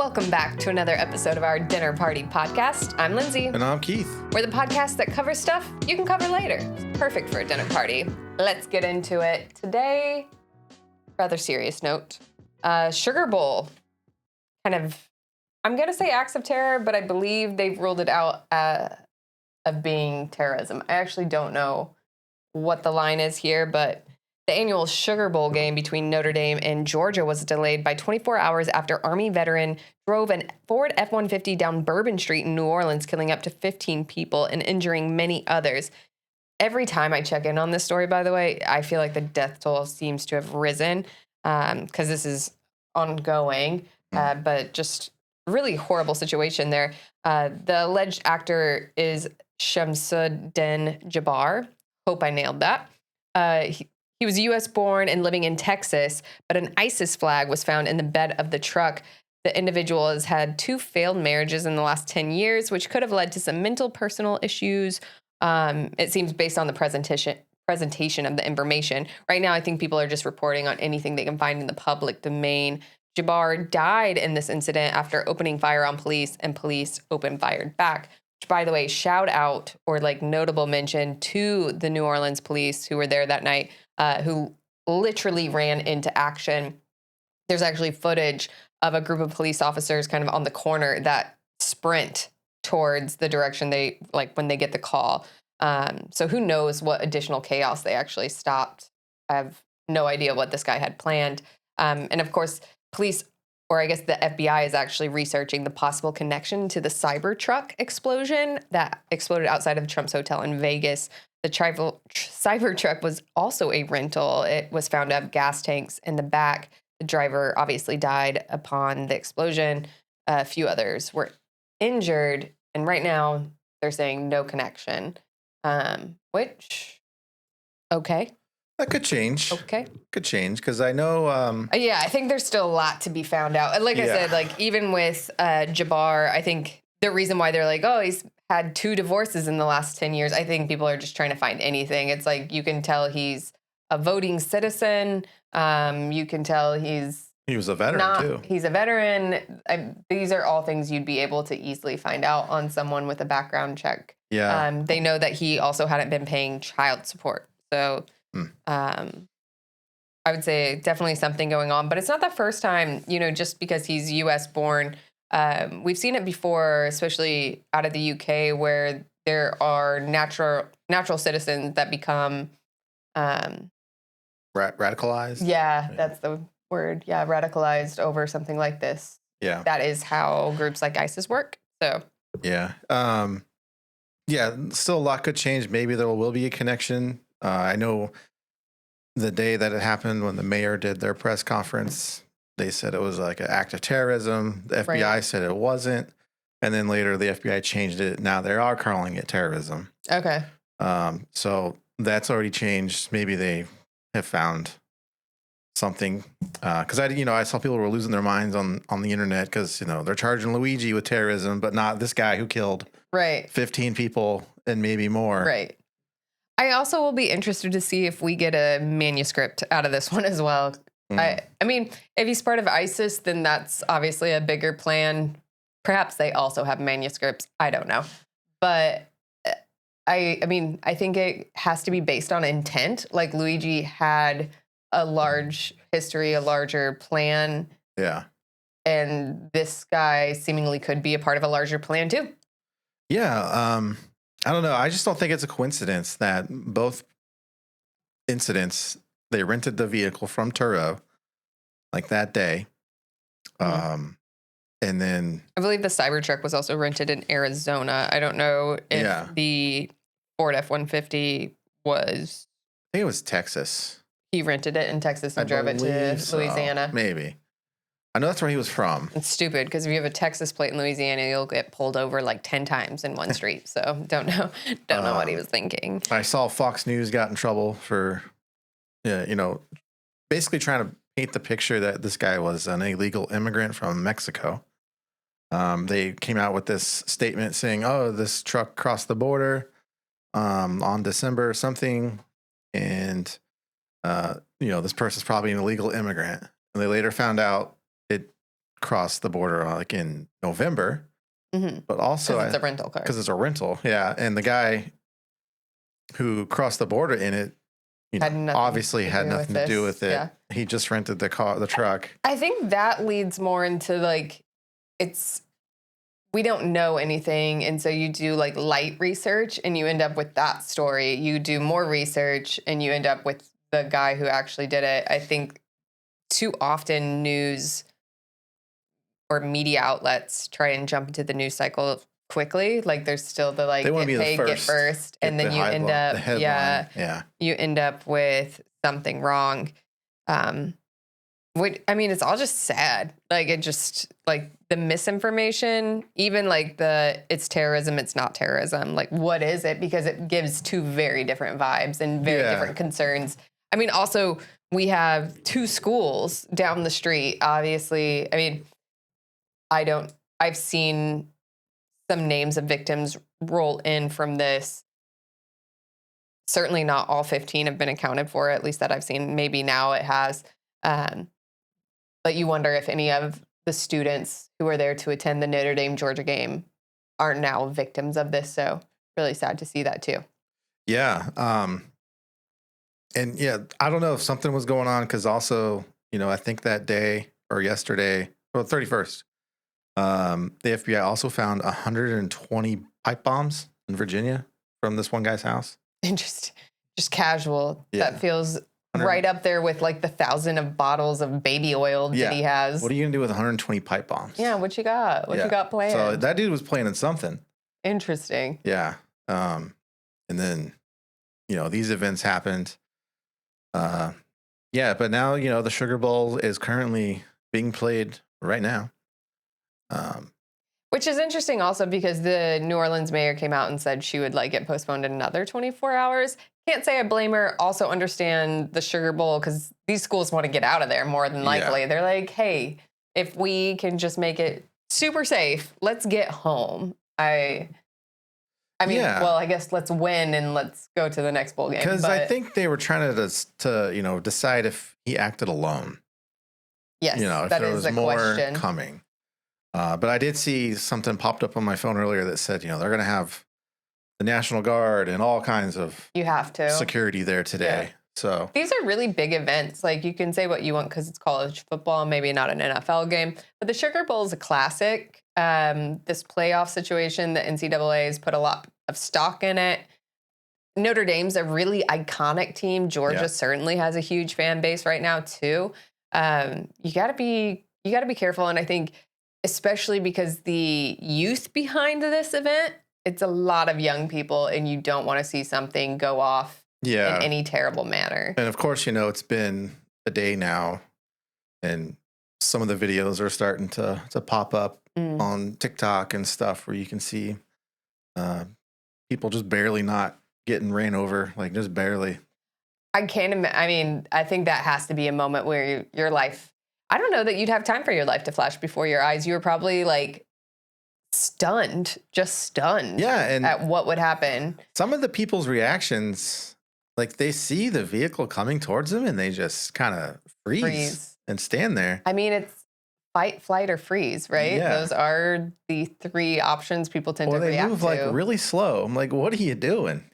Welcome back to another episode of our Dinner Party podcast. I'm Lindsay. And I'm Keith. We're the podcast that covers stuff you can cover later. Perfect for a dinner party. Let's get into it. Today, rather serious note, Sugar Bowl. I'm going to say acts of terror, but I believe they've ruled it out of being terrorism. I actually don't know what the line is here, but the annual Sugar Bowl game between Notre Dame and Georgia was delayed by 24 hours after Army veteran drove a Ford F-150 down Bourbon Street in New Orleans, killing up to 15 people and injuring many others. Every time I check in on this story, by the way, I feel like the death toll seems to have risen because this is ongoing, but just really horrible situation there. The alleged actor is Shamsuddin Jabbar. Hope I nailed that. He was U.S. born and living in Texas, but an ISIS flag was found in the bed of the truck. The individual has had 2 failed marriages in the last 10 years, which could have led to some mental personal issues. It seems based on the presentation of the information. Right now, I think people are just reporting on anything they can find in the public domain. Jabbar died in this incident after opening fire on police, and police opened fire back. Which, by the way, shout out or notable mention to the New Orleans police who were there that night, who literally ran into action. There's actually footage of a group of police officers kind of on the corner that sprint towards the direction they when they get the call. So who knows what additional chaos they actually stopped. I have no idea what this guy had planned. And of course, police, or I guess the FBI, is actually researching the possible connection to the Cybertruck explosion that exploded outside of Trump's hotel in Vegas. The Cybertruck was also a rental. It was found to have gas tanks in the back. The driver obviously died upon the explosion. A few others were injured. And right now, they're saying no connection, which, okay. That could change. Okay. Could change, because I know... I think there's still a lot to be found out. And I said, even with Jabbar, I think the reason why they're he's had 2 divorces in the last 10 years, I think people are just trying to find anything. It's you can tell he's a voting citizen. You can tell he was a veteran, too. He's a veteran. These are all things you'd be able to easily find out on someone with a background check. Yeah. They know that he also hadn't been paying child support. So... I would say definitely something going on, but it's not the first time, just because he's U.S. born. We've seen it before, especially out of the UK, where there are natural citizens that become radicalized. Yeah, that's the word. Yeah, radicalized over something like this. Yeah, that is how groups like ISIS work. So yeah, still a lot could change. Maybe there will be a connection. I know the day that it happened, when the mayor did their press conference, they said it was an act of terrorism. The FBI said it wasn't. And then later the FBI changed it. Now they are calling it terrorism. Okay. So that's already changed. Maybe they have found something. Because I saw people were losing their minds on the internet because, they're charging Luigi with terrorism, but not this guy who killed 15 people and maybe more. Right. I also will be interested to see if we get a manuscript out of this one as well. I mean, if he's part of ISIS, then that's obviously a bigger plan. Perhaps they also have manuscripts. I don't know. But I think it has to be based on intent. Luigi had a large history, a larger plan. Yeah. And this guy seemingly could be a part of a larger plan too. Yeah. I don't know. I just don't think it's a coincidence that both incidents, they rented the vehicle from Turo that day. And then I believe the Cybertruck was also rented in Arizona. I don't know if the Ford F-150 was. I think it was Texas. He rented it in Texas and drove it to Louisiana. Maybe. I know that's where he was from. It's stupid because if you have a Texas plate in Louisiana, you'll get pulled over 10 times in one street. So don't know what he was thinking. I saw Fox News got in trouble for, basically trying to paint the picture that this guy was an illegal immigrant from Mexico. They came out with this statement saying, "Oh, this truck crossed the border on December something, and this person's probably an illegal immigrant." And they later found out it crossed the border like in November, but also Because it's a rental car. because it's a rental. Yeah. And the guy who crossed the border in it, obviously had nothing to do with it. Yeah. He just rented the truck. I think that leads more into like, we don't know anything. And so you do like light research and you end up with that story. You do more research and you end up with the guy who actually did it. I think too often news or media outlets try and jump into the news cycle quickly. Like there's still the like, They want to be the get first. first. And then you end up, you end up with something wrong. It's all just sad. Like it just like the misinformation, even like it's terrorism, it's not terrorism. Like what is it? Because it gives two very different vibes and very different concerns. I mean, also we have two schools down the street. Obviously, I mean, I've seen some names of victims roll in from this. Certainly not all 15 have been accounted for, at least that I've seen. Maybe now it has. But you wonder if any of the students who are there to attend the Notre Dame Georgia game are now victims of this. So really sad to see that too. Yeah. And yeah, I don't know if something was going on because also, I think that day or yesterday, 31st, the FBI also found 120 pipe bombs in Virginia from this one guy's house. Interesting. Just casual. Yeah. That feels right up there with like the 1,000 of bottles of baby oil that he has. What are you going to do with 120 pipe bombs? Yeah, what you got? What you got planned? So that dude was planning something. Interesting. Yeah. And then, these events happened. But now, the Sugar Bowl is currently being played right now. Which is interesting also because the New Orleans mayor came out and said she would like get postponed another 24 hours. Can't say I blame her. Also understand the Sugar Bowl because these schools want to get out of there more than likely. Yeah. They're like, hey, if we can just make it super safe, let's get home. I guess let's win and let's go to the next bowl game. Because I think they were trying to decide if he acted alone. Yes, if that there is was the more question. Coming. But I did see something popped up on my phone earlier that said, they're going to have the National Guard and all kinds of security there today. Yeah. So these are really big events. Like you can say what you want because it's college football, maybe not an NFL game, but the Sugar Bowl is a classic. This playoff situation, the NCAA has put a lot of stock in it. Notre Dame's a really iconic team. Georgia certainly has a huge fan base right now too. You got to be careful, and I think especially because the youth behind this event, it's a lot of young people, and you don't want to see something go off in any terrible manner. And of course, it's been a day now, and some of the videos are starting to pop up on TikTok and stuff where you can see people just barely not getting ran over, like just barely. I can't imagine. I mean, I think that has to be a moment where your life, I don't know that you'd have time for your life to flash before your eyes. You were probably like stunned at what would happen. Some of the people's reactions, like they see the vehicle coming towards them and they just kind of freeze and stand there. I mean, it's fight, flight, or freeze, right? Yeah. Those are the three options people tend to react to. They move like really slow. I'm like, what are you doing?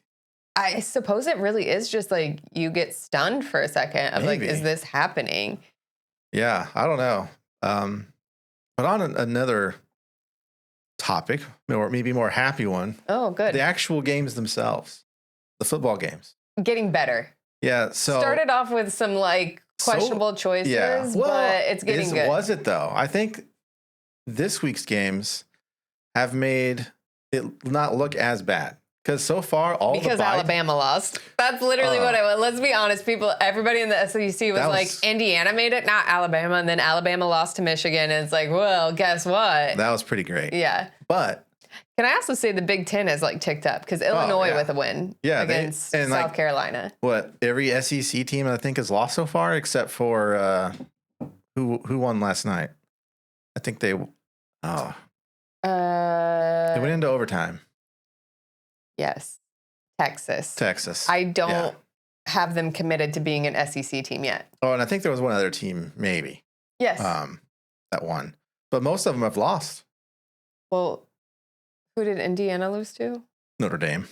I suppose it really is just like you get stunned for a second of like, is this happening? Yeah, I don't know. But on another topic, or maybe more happy one. Oh, good. The actual games themselves, the football games. Getting better. Yeah, so. Started off with some like questionable choices, but it's getting good. Was it though? I think this week's games have made it not look as bad. Because so far, Alabama lost. That's literally what it was. Let's be honest, people. Everybody in the SEC was like, Indiana made it, not Alabama. And then Alabama lost to Michigan. And it's like, well, guess what? That was pretty great. Yeah. But can I also say the Big Ten has like ticked up? Because Illinois with a win against South Carolina. What? Every SEC team, I think, has lost so far, except for who won last night? I think they went into overtime. Yes. Texas. I don't have them committed to being an SEC team yet. Oh, and I think there was one other team, maybe. Yes. That won. But most of them have lost. Well, who did Indiana lose to? Notre Dame.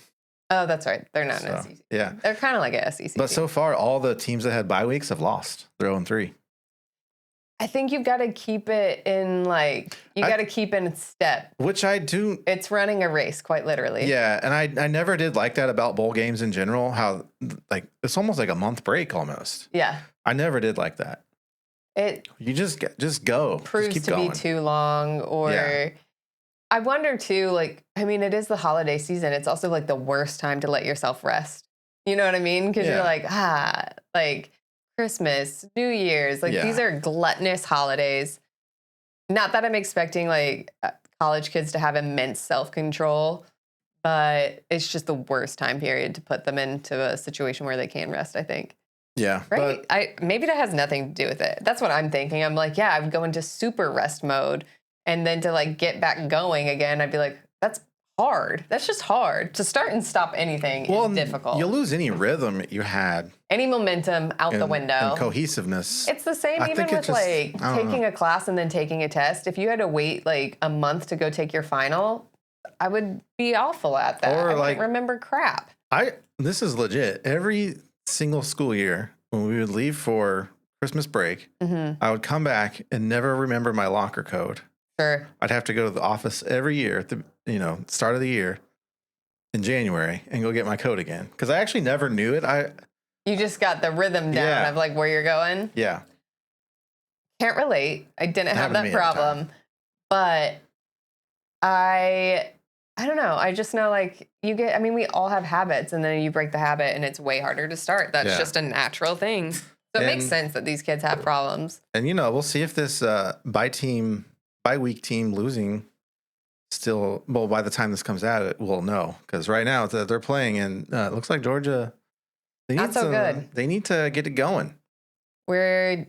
Oh, that's right. They're not an SEC. Yeah. They're kind of like a SEC. But team. so far, all the teams that had bye weeks have lost. They're 0-3. I think you've got to keep it in got to keep in step. Which I do. It's running a race, quite literally. Yeah. And I never did like that about bowl games in general, how like it's almost like a month break almost. Yeah. I never did like that. You just go. Proves just keep to going. be too long or... Yeah. I wonder too, it is the holiday season. It's also like the worst time to let yourself rest. You know what I mean? Because you're like Christmas, New Year's, these are gluttonous holidays. Not that I'm expecting college kids to have immense self-control, but it's just the worst time period to put them into a situation where they can rest, I think. Yeah. Right? Maybe that has nothing to do with it. That's what I'm thinking. I'm like, yeah, I'm going to super rest mode. And then to get back going again, I'd be like, that's hard. That's just hard. To start and stop anything is difficult. You'll lose any rhythm you had. Any momentum out the window. And cohesiveness. It's the same even with taking a class and then taking a test. If you had to wait a month to go take your final, I would be awful at that. Or I can't remember crap. This is legit. Every single school year when we would leave for Christmas break, I would come back and never remember my locker code. Sure. I'd have to go to the office every year at the start of the year in January and go get my code again because I actually never knew it. You just got the rhythm down of where you're going. Yeah. Can't relate. I didn't have that problem, but I don't know. I just know we all have habits and then you break the habit and it's way harder to start. That's just a natural thing. So it makes sense that these kids have problems. And we'll see if this bye week team losing still, well, by the time this comes out, we'll know. Because right now they're playing and it looks like Georgia, not so good. They need to get it going. We're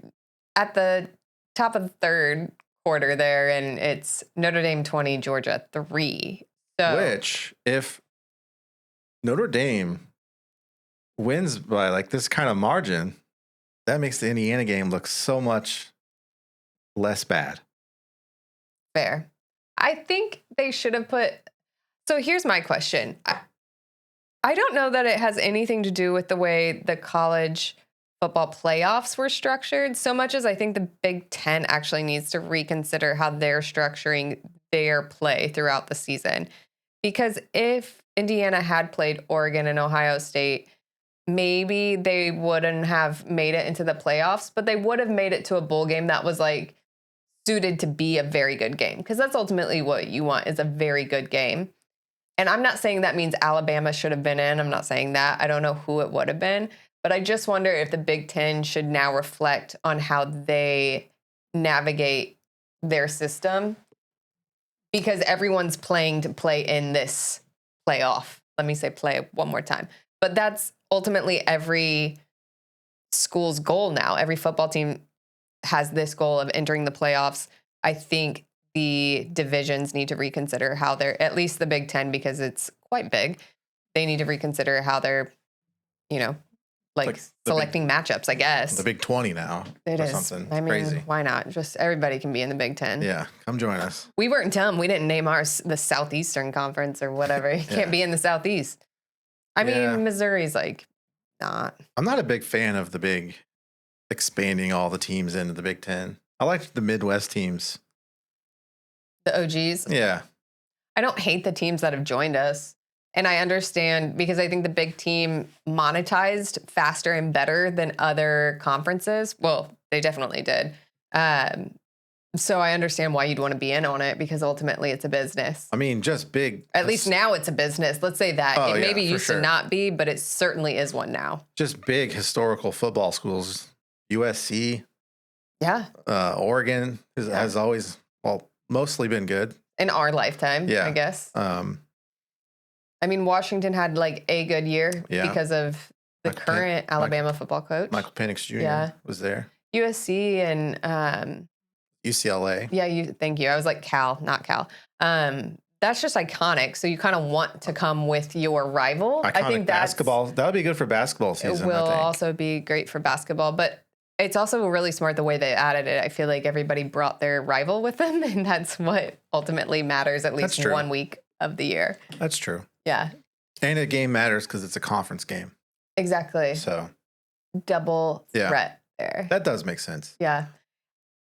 at the top of the third quarter there, and it's Notre Dame 20, Georgia 3. So, which, if Notre Dame wins by this kind of margin, that makes the Indiana game look so much less bad. Fair. I think they should have put... So here's my question. I don't know that it has anything to do with the way the college football playoffs were structured, so much as I think the Big Ten actually needs to reconsider how they're structuring their play throughout the season. Because if Indiana had played Oregon and Ohio State, maybe they wouldn't have made it into the playoffs, but they would have made it to a bowl game that was suited to be a very good game, because that's ultimately what you want, is a very good game. And I'm not saying that means Alabama should have been in. I'm not saying that. I don't know who it would have been. But I just wonder if the Big Ten should now reflect on how they navigate their system, because everyone's playing to play in this playoff. Let me say play one more time. But that's ultimately every school's goal now. Every football team has this goal of entering the playoffs. I think the divisions need to reconsider how they're, at least the Big Ten, because it's quite big. They need to reconsider how they're, selecting matchups, I guess. The Big 20 now. It is. Something. I mean, crazy. Why not? Just everybody can be in the Big Ten. Yeah, come join us. We weren't dumb. We didn't name ours the Southeastern Conference or whatever. You can't be in the Southeast. I mean, Missouri's not. I'm not a big fan of the big expanding all the teams into the Big Ten. I like the Midwest teams. The OGs? Yeah. I don't hate the teams that have joined us. And I understand, because I think the big team monetized faster and better than other conferences. Well, they definitely did. So I understand why you'd want to be in on it, because ultimately it's a business. I mean, just big. At least now it's a business. Let's say that. It maybe used to not be, but it certainly is one now. Just big historical football schools. USC. Yeah. Oregon has always, mostly been good. In our lifetime, I guess. I mean, Washington had a good year because of the current Alabama football coach. Michael Penix Jr. was there. USC and UCLA. Yeah, thank you. I was like Cal, not Cal. That's just iconic. So you kind of want to come with your rival. Iconic. I think basketball. That would be good for basketball season. It will also be great for basketball. But It's also really smart the way they added it. I feel like everybody brought their rival with them, and that's what ultimately matters at least 1 week of the year. That's true. Yeah. And a game matters because it's a conference game. Exactly. So double threat there. That does make sense. Yeah.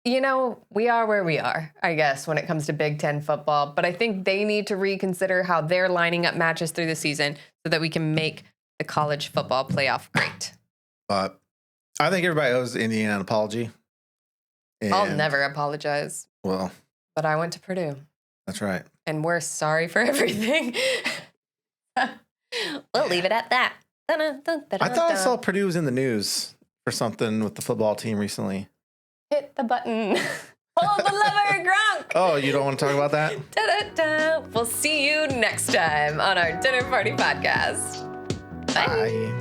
You know, we are where we are, I guess, when it comes to Big Ten football. But I think they need to reconsider how they're lining up matches through the season so that we can make the college football playoff great. But I think everybody owes Indiana an apology. I'll never apologize. Well. But I went to Purdue. That's right. And we're sorry for everything. We'll leave it at that. I thought I saw Purdue was in the news for something with the football team recently. Hit the button. Pull the lever, Gronk. Oh, you don't want to talk about that? Da-da-da. We'll see you next time on our Dinner Party Podcast. Bye. Bye.